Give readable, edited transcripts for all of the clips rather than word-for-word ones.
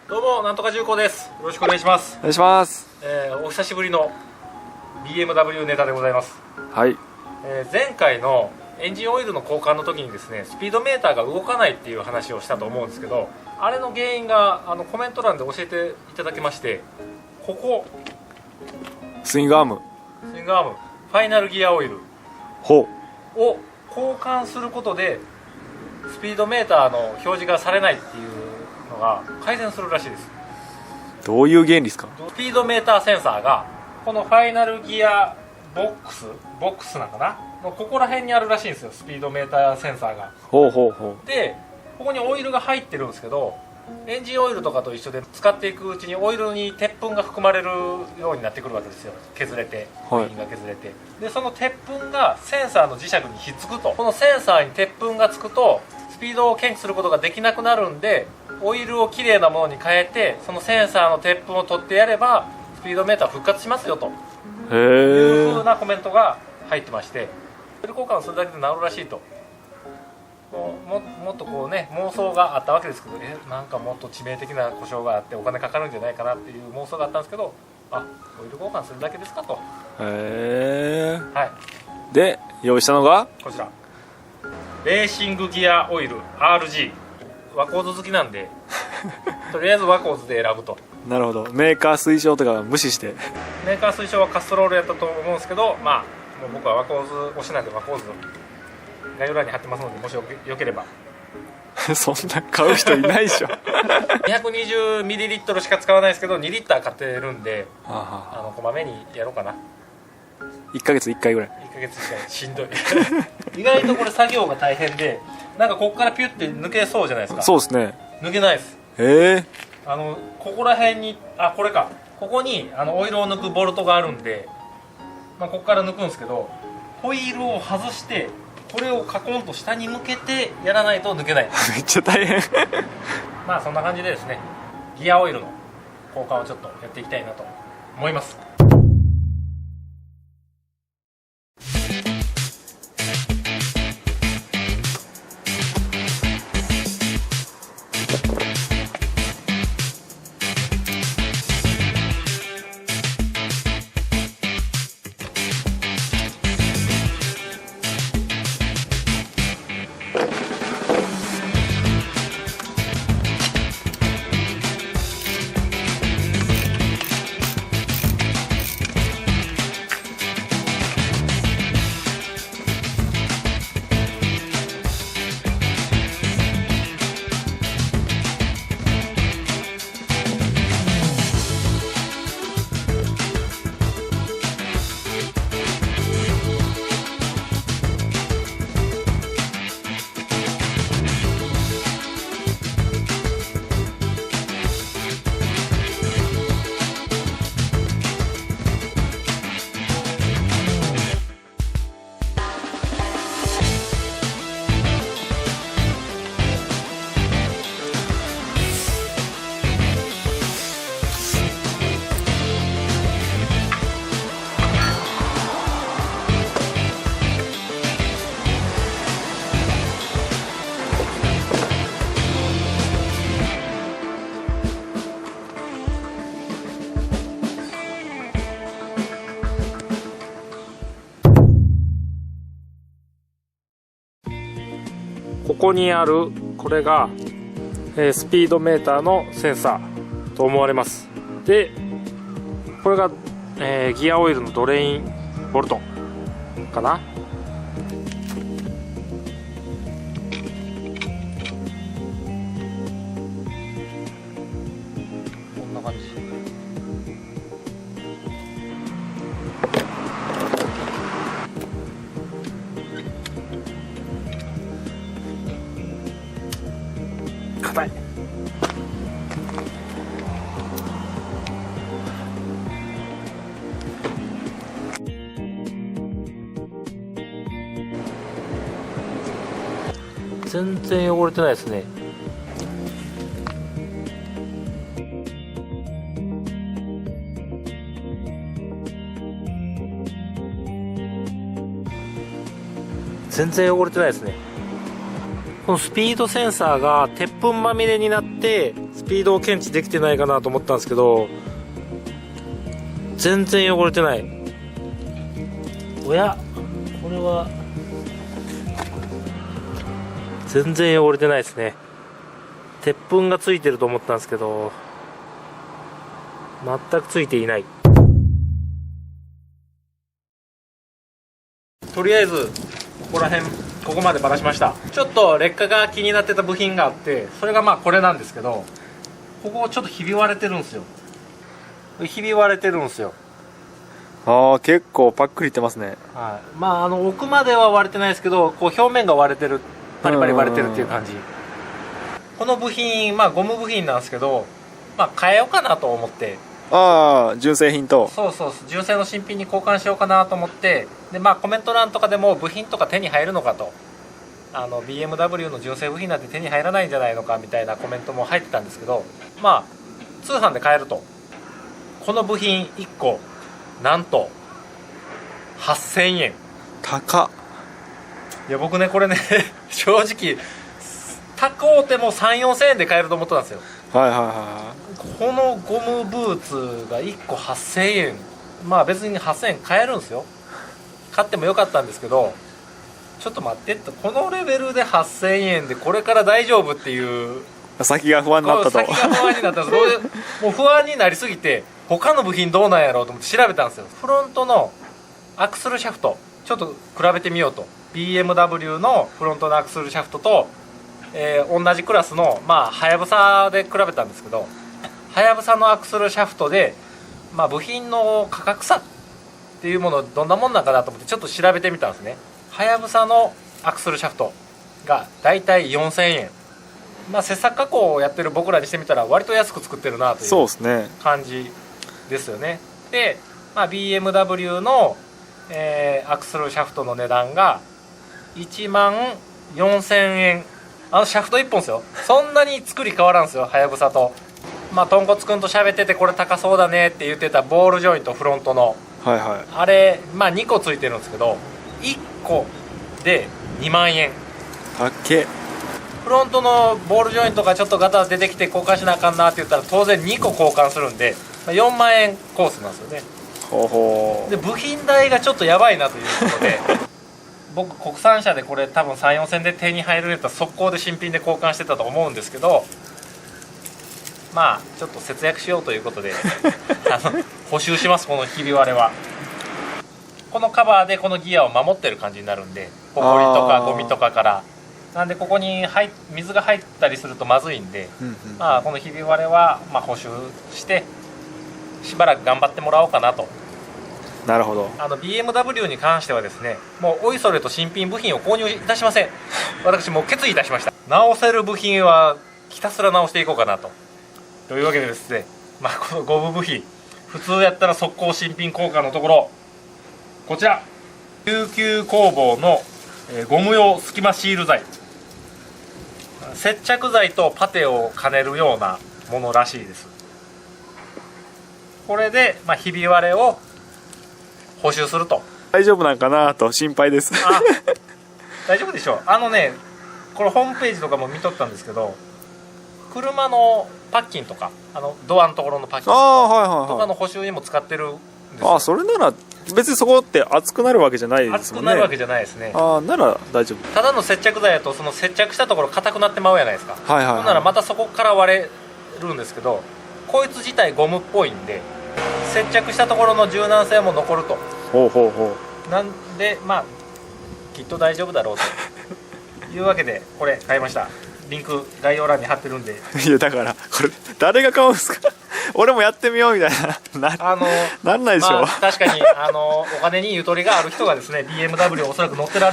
どうも、なんとか重工です。よろしくお願いします。お願いします。お久しぶりの BMW ネタでございます。はい。前回のエンジンオイルの交換の時にですね、スピードメーターが動かないっていう話をしたと思うんですけど、あれの原因がコメント欄で教えていただきまして、ここスイングアーム。スイングアーム、ファイナルギアオイルほを交換することでスピードメーターの表示がされないっていうのが改善するらしいです。う。どういう原理ですか？スピードメーターセンサーがこのファイナルギアボックスなんかなのここら辺にあるらしいんですよ、スピードメーターセンサーが。ほうほうほでここにオイルが入ってるんですけど、エンジンオイルとかと一緒で使っていくうちにオイルに鉄粉が含まれるようになってくるわけですよ。削れて部品が削れて、でその鉄粉がセンサーの磁石にひっつくと、このセンサーに鉄粉がつくとスピードを検知することができなくなるんで、オイルをきれいなものに変えてそのセンサーの鉄粉を取ってやればスピードメーター復活しますよとう。いうへ風なコメントが入ってまして、オイル交換をするだけで治るらしいと。もっとこうね、妄想があったわけですけど、なんかもっと致命的な故障があってお金かかるんじゃないかなっていう妄想があったんですけど、オイル交換するだけですかと。え。はい、で用意したのがこちらレーシングギアオイル RG。 ワコーズ好きなんでとりあえずワコーズで選ぶと。なるほど。メーカー推奨とか無視して。メーカー推奨はカストロールやったと思うんですけど、まあもう僕はワコーズ推しなんでワコーズ概要欄に貼ってますので、もしよければ。そんな買う人いないでしょ。 220ml しか使わないですけど2リッター買ってるんで、はあはあ、こまめにやろうかな。1ヶ月1回ぐらい。1ヶ月1回しんどい意外とこれ作業が大変で、なんかここからピュッて抜けそうじゃないですか。そうですね。抜けないです。ここら辺にこれか、ここにオイルを抜くボルトがあるんで、ここから抜くんですけど、ホイールを外してこれをカコンと下に向けてやらないと抜けないめっちゃ大変。まあそんな感じでですね、ギアオイルの交換をちょっとやっていきたいなと思います。ここにあるこれが、スピードメーターのセンサーと思われます。でこれが、ギアオイルのドレインボルトかな。こんな感じ。硬い。全然汚れてないですね。全然汚れてないですね。このスピードセンサーが鉄粉まみれになってススピードを検知できてないかなと思ったんですけど、全然汚れてない。おや、これは全然汚れてないですね。鉄粉がついてると思ったんですけど、全くついていない。とりあえずここら辺、ここまでばらしました。ちょっと劣化が気になってた部品があって、それがまあこれなんですけど、ここちょっとひび割れてるんですよ。ひび割れてるんですよ。ああ、結構パックリいってますね。はい、まあ奥までは割れてないですけど、こう表面が割れてる、パリパリ割れてるっていう感じ。この部品、まあゴム部品なんですけど、まあ変えようかなと思って。ああ、純正品と。そうそう、純正の新品に交換しようかなと思って、でまあコメント欄とかでも部品とか手に入るのかと、BMW の純正部品なんて手に入らないんじゃないのかみたいなコメントも入ってたんですけど、まあ通販で買えると。この部品1個なんと8000円。高っ。いや僕ね、これね正直高うても3、4000円で買えると思ってたんですよ。はいはいはこのゴムブーツが1個8000円。まあ別に8000円買えるんですよ。買ってもよかったんですけど、ちょっと待ってって、このレベルで8000円でこれから大丈夫っていう、い。先が不安になったと。先が不安になったんですもう不安になりすぎて、他の部品どうなんやろうと思って調べたんですよ。フロントのアクスルシャフトちょっと比べてみようと。 BMW のフロントのアクスルシャフトと、同じクラスのはやぶさで比べたんですけど、はやぶさのアクスルシャフトで、部品の価格差っていうものどんなもんなんかなと思ってちょっと調べてみたんですね。はやぶさのアクスルシャフトがだいたい4000円。切削加工をやってる僕らにしてみたら割と安く作ってるなという感じですよね。で、BMW の、アクスルシャフトの値段が1万4000円。シャフト1本ですよ。そんなに作り変わらんすよ、はやぶさと。とんこつくんと喋っててこれ高そうだねって言ってたボールジョイントフロントの、はいはい、あれ、2個ついてるんですけど1個で2万円。たっけ。フロントのボールジョイントがちょっとガタ出てきて交換しなあかんなって言ったら当然2個交換するんで4万円コースなんですよね。ほうほう。で部品代がちょっとやばいなということで僕国産車でこれ多分 3,4 千で手に入ると速攻で新品で交換してたと思うんですけど、ちょっと節約しようということで補修します。このひび割れはこのカバーでこのギアを守ってる感じになるんで、ホコリとかゴミとかから。なんでここに水が入ったりするとまずいんで、このひび割れは補修してしばらく頑張ってもらおうかなと。なるほど。BMW に関してはですね、もうおいそれと新品部品を購入いたしません。私もう決意いたしました。直せる部品はひたすら直していこうかなと。というわけでですね、このゴム部品普通やったら速攻新品交換のところ、こちら琉球工房のゴム用隙間シール剤、接着剤とパテを兼ねるようなものらしいです。これで、ひび割れを補修すると。大丈夫なんかなと心配です。大丈夫でしょう。これホームページとかも見とったんですけど、車のパッキンとかドアのところのパッキンとかの補修にも使ってるんですよ。それなら別にそこって熱くなるわけじゃないですもんね。熱くなるわけじゃないですね。なら大丈夫。ただの接着剤だとその接着したところ硬くなってまうやないですか。ほんならまたそこから割れるんですけど、こいつ自体ゴムっぽいんで接着したところの柔軟性も残ると。なんできっと大丈夫だろうというわけでこれ買いました。リンク概要欄に貼ってるんで。いやだからこれ誰が買うんですか。俺もやってみようみたいななんないでしょ。確かにお金にゆとりがある人がですね BMW をおそらく乗っては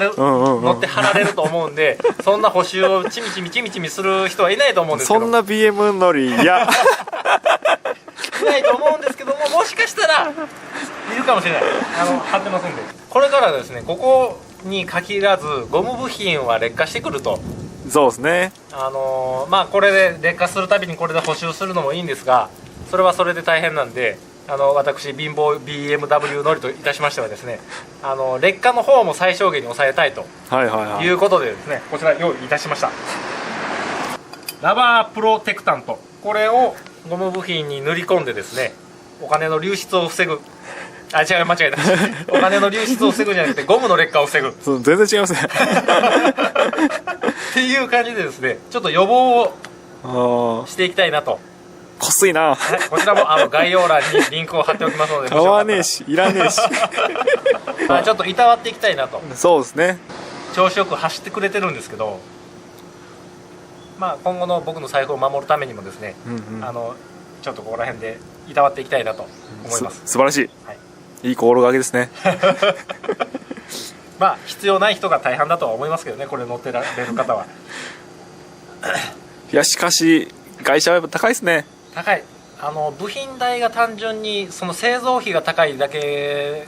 られると思うんで、そんな補修をちみちみする人はいないと思うんですけど、そんな BM 乗りいないと思うんですけども、もしかしたらいるかもしれない。貼ってますんで。これからですね、ここに限らずゴム部品は劣化してくると。そうですね。これで劣化するたびにこれで補修するのもいいんですが、それはそれで大変なんで、私貧乏 BMW 乗りといたしましてはですね、劣化の方も最小限に抑えたいということでですね、こちら用意いたしました。ラバープロテクタントこれをゴム部品に塗り込んでですね、お金の流出を防ぐ、あ、違う、間違えたお金の流出を防ぐんじゃなくてゴムの劣化を防ぐっそう全然違いますねていう感じでですね、ちょっと予防あをしていきたいなと。こすいな。はい、こちらも概要欄にリンクを貼っておきますので、買わねえしいらねえしまあちょっといたわっていきたいなと。そうですね。調子よく走ってくれてるんですけど、まあ今後の僕の財布を守るためにもですね、うんうん、ちょっとここら辺でいたわっていきたいなと思います。素晴らしい、はい、いい心がけですねまあ必要ない人が大半だとは思いますけどね、これ乗ってられる方は。いやしかし外車はやっぱ高いですね。高い。部品代が単純にその製造費が高いだけ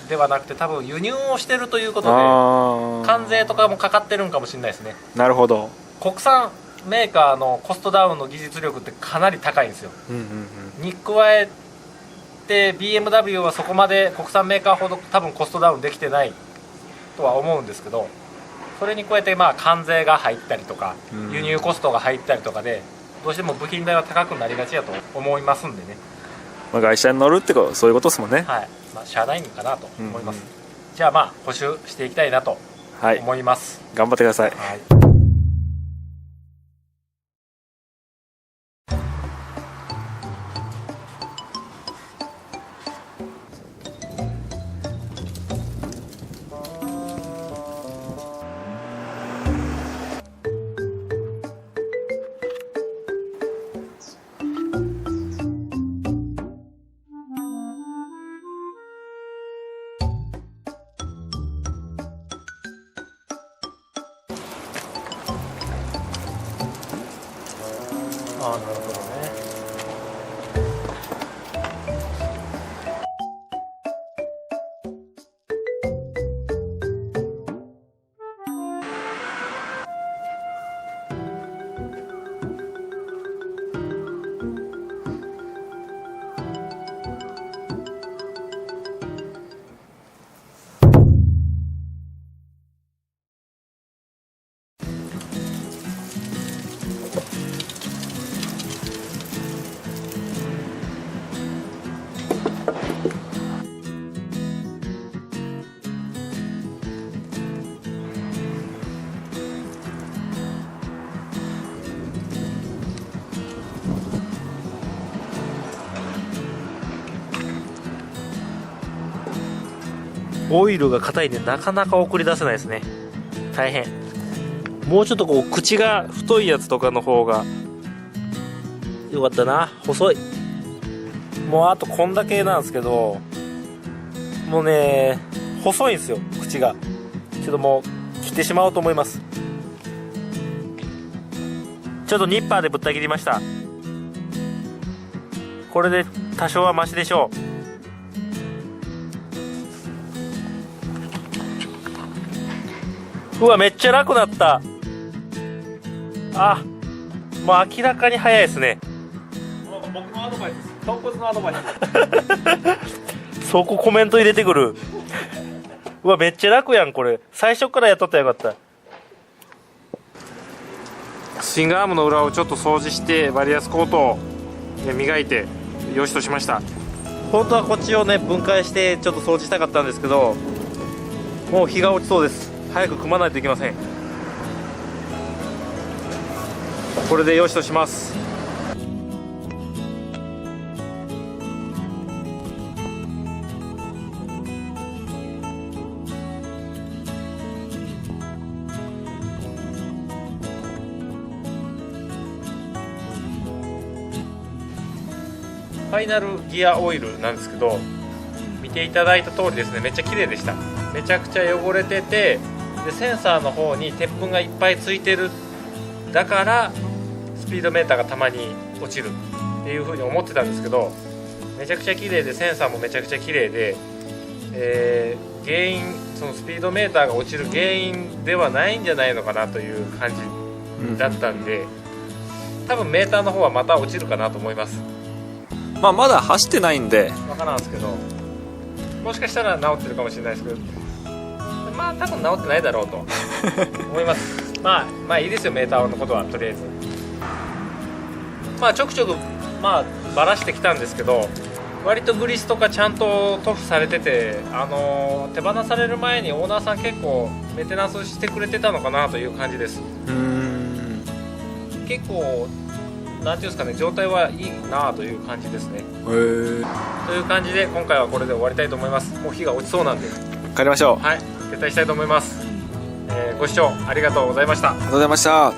ではなくて、多分輸入をしてるということで関税とかもかかってるんかもしれないですね。なるほど。国産メーカーのコストダウンの技術力ってかなり高いんですよ、うんうんうん、に加えて BMW はそこまで国産メーカーほど多分コストダウンできてないとは思うんですけど、それに加えてまあ関税が入ったりとか輸入コストが入ったりとかで、どうしても部品代は高くなりがちだと思いますんでね。まあ、外車に乗るってことそういうことですもんね。はい、まあ、しゃあないんかなと思います、うんうん、じゃあまあ補修していきたいなと思います、はい、頑張ってください。はい。ああ、なるほどね。オイルが硬いんでなかなか送り出せないですね。大変。もうちょっとこう口が太いやつとかの方がよかったな。細い。もうあとこんだけなんですけど、もうね細いんですよ口が。ちょっともう切ってしまおうと思います。ちょっとニッパーでぶった切りました。これで多少はマシでしょう。うわ、めっちゃ楽だった。あ、もう明らかに早いですね。僕のアドバイスです。豚骨のアドバイス。そこコメント入れてくる。うわ、めっちゃ楽やんこれ。最初からやっとったらよかった。スイングアームの裏をちょっと掃除してバリアスコートを磨いてよしとしました。本当はこっちをね分解してちょっと掃除したかったんですけど、もう日が落ちそうです。早く組まないといけません。これでよしとします。ファイナルギアオイルなんですけど、見ていただいた通りですね、めっちゃ綺麗でした。めちゃくちゃ汚れてて、でセンサーの方に鉄粉がいっぱいついてる、だからスピードメーターがたまに落ちるっていう風に思ってたんですけど、めちゃくちゃ綺麗でセンサーもめちゃくちゃ綺麗で、原因、そのスピードメーターが落ちる原因ではないんじゃないのかなという感じだったんで、多分メーターの方はまた落ちるかなと思います。まあまだ走ってないんでわからんですけど、もしかしたら治ってるかもしれないですけど、まあ多分治ってないだろうと思います。まあいいですよ、メーターのことはとりあえず。まあちょくちょくまあばらしてきたんですけど、割とグリスとかちゃんと塗布されてて、手放される前にオーナーさん結構メンテナンスしてくれてたのかなという感じです。結構なんていうんですかね、状態はいいなという感じですね。という感じで今回はこれで終わりたいと思います。もう日が落ちそうなんで帰りましょう。はい、撤退したいと思います。ご視聴ありがとうございました。ありがとうございました。